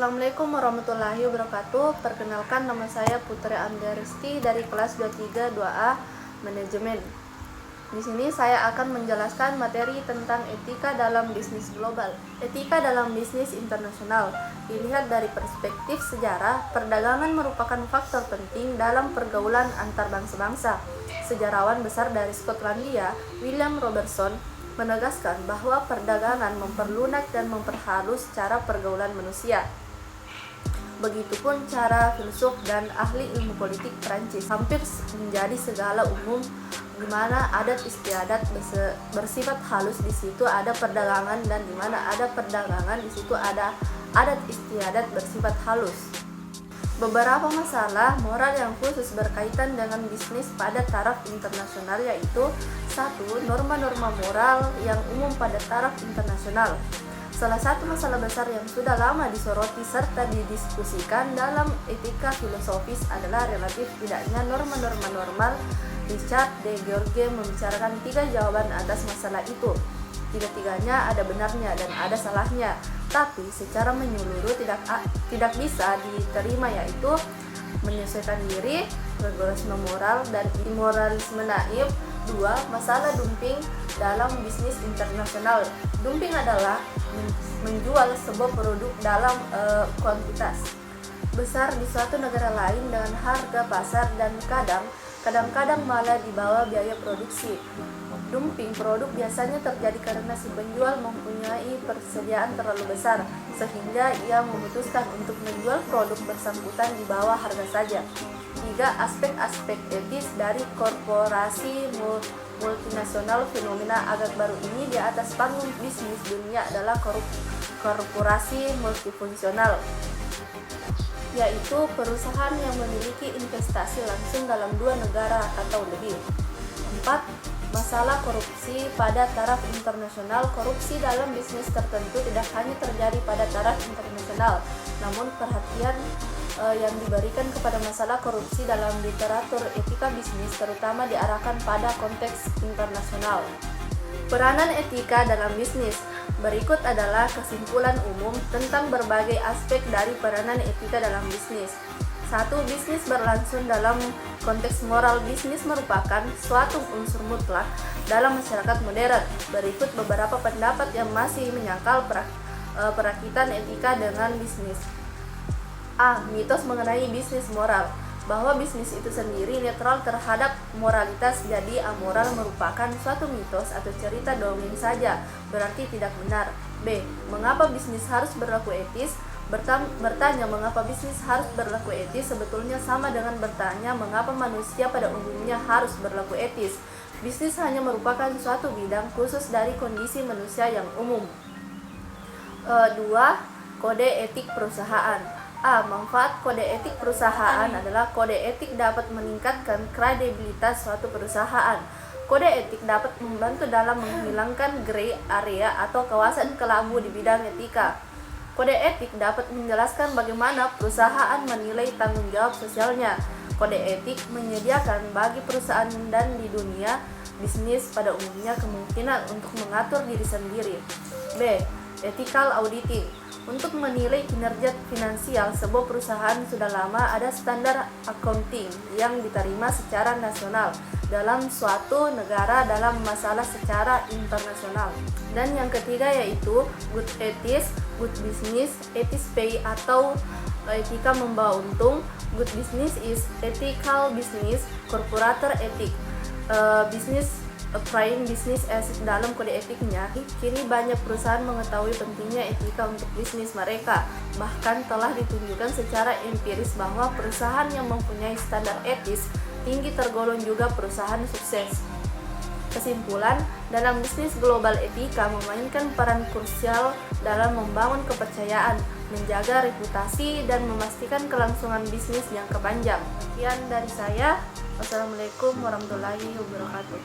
Assalamualaikum warahmatullahi wabarakatuh. Perkenalkan, nama saya Putri Andaristi dari kelas 23 2A Manajemen. Di sini saya akan menjelaskan materi tentang etika dalam bisnis global. Etika dalam bisnis internasional. Dilihat dari perspektif sejarah, perdagangan merupakan faktor penting dalam pergaulan antar bangsa-bangsa. Sejarawan besar dari Skotlandia, William Robertson, menegaskan bahwa perdagangan memperlunak dan memperhalus cara pergaulan manusia. Begitupun cara filsuf dan ahli ilmu politik Prancis. Hampir menjadi segala umum di mana adat istiadat bersifat halus, di situ ada perdagangan, dan di mana ada perdagangan di situ ada adat istiadat bersifat halus. Beberapa masalah moral yang khusus berkaitan dengan bisnis pada taraf internasional yaitu: 1. Norma-norma moral yang umum pada taraf internasional. Salah satu masalah besar yang sudah lama disoroti serta didiskusikan dalam etika filosofis adalah relatif tidaknya norma-norma normal. Richard de George membicarakan 3 jawaban atas masalah itu. Tiga-tiganya ada benarnya dan ada salahnya, tapi secara menyeluruh tidak bisa diterima, yaitu menyesuaikan diri, rigorisme moral, dan imoralisme naif. 2. Masalah dumping dalam bisnis internasional. Dumping adalah menjual sebuah produk dalam kuantitas besar di suatu negara lain dengan harga pasar dan kadang-kadang malah di bawah biaya produksi. Dumping produk biasanya terjadi karena si penjual mempunyai persediaan terlalu besar sehingga ia memutuskan untuk menjual produk bersangkutan di bawah harga saja. 3. Aspek-aspek etis dari korporasi multinasional. Fenomena agak baru ini di atas panggung bisnis dunia adalah korporasi multifungsional, yaitu perusahaan yang memiliki investasi langsung dalam 2 negara atau lebih. 4. Masalah korupsi pada taraf internasional. Korupsi dalam bisnis tertentu tidak hanya terjadi pada taraf internasional, namun perhatian yang diberikan kepada masalah korupsi dalam literatur etika bisnis terutama diarahkan pada konteks internasional. Peranan etika dalam bisnis. Berikut adalah kesimpulan umum tentang berbagai aspek dari peranan etika dalam bisnis. 1. Bisnis berlangsung dalam konteks moral. Bisnis merupakan suatu unsur mutlak dalam masyarakat modern. Berikut beberapa pendapat yang masih menyangkal perakitan etika dengan bisnis. A. Mitos mengenai bisnis moral, bahwa bisnis itu sendiri netral terhadap moralitas, jadi amoral merupakan suatu mitos atau cerita dongeng saja, berarti tidak benar. B. Mengapa bisnis harus berlaku etis? Bertanya mengapa bisnis harus berlaku etis sebetulnya sama dengan bertanya mengapa manusia pada umumnya harus berlaku etis. Bisnis hanya merupakan suatu bidang khusus dari kondisi manusia yang umum. 2. Kode etik perusahaan. A. Manfaat kode etik perusahaan adalah kode etik dapat meningkatkan kredibilitas suatu perusahaan. Kode etik dapat membantu dalam menghilangkan gray area atau kawasan kelabu di bidang etika. Kode etik dapat menjelaskan bagaimana perusahaan menilai tanggung jawab sosialnya. Kode etik menyediakan bagi perusahaan dan di dunia bisnis pada umumnya kemungkinan untuk mengatur diri sendiri. B. Ethical auditing. Untuk menilai kinerja finansial sebuah perusahaan sudah lama ada standar accounting yang diterima secara nasional dalam suatu negara dalam masalah secara internasional. Dan yang ketiga yaitu good ethics, good business, ethics pay atau etika membawa untung. Good business is ethical business, corporate ethic, business applying business ethics dalam kode etiknya. Kini banyak perusahaan mengetahui pentingnya etika untuk bisnis mereka. Bahkan telah ditunjukkan secara empiris bahwa perusahaan yang mempunyai standar etis tinggi tergolong juga perusahaan sukses. Kesimpulan, dalam bisnis global etika memainkan peran krusial dalam membangun kepercayaan, menjaga reputasi, dan memastikan kelangsungan bisnis jangka panjang. Sekian dari saya. Wassalamualaikum warahmatullahi wabarakatuh.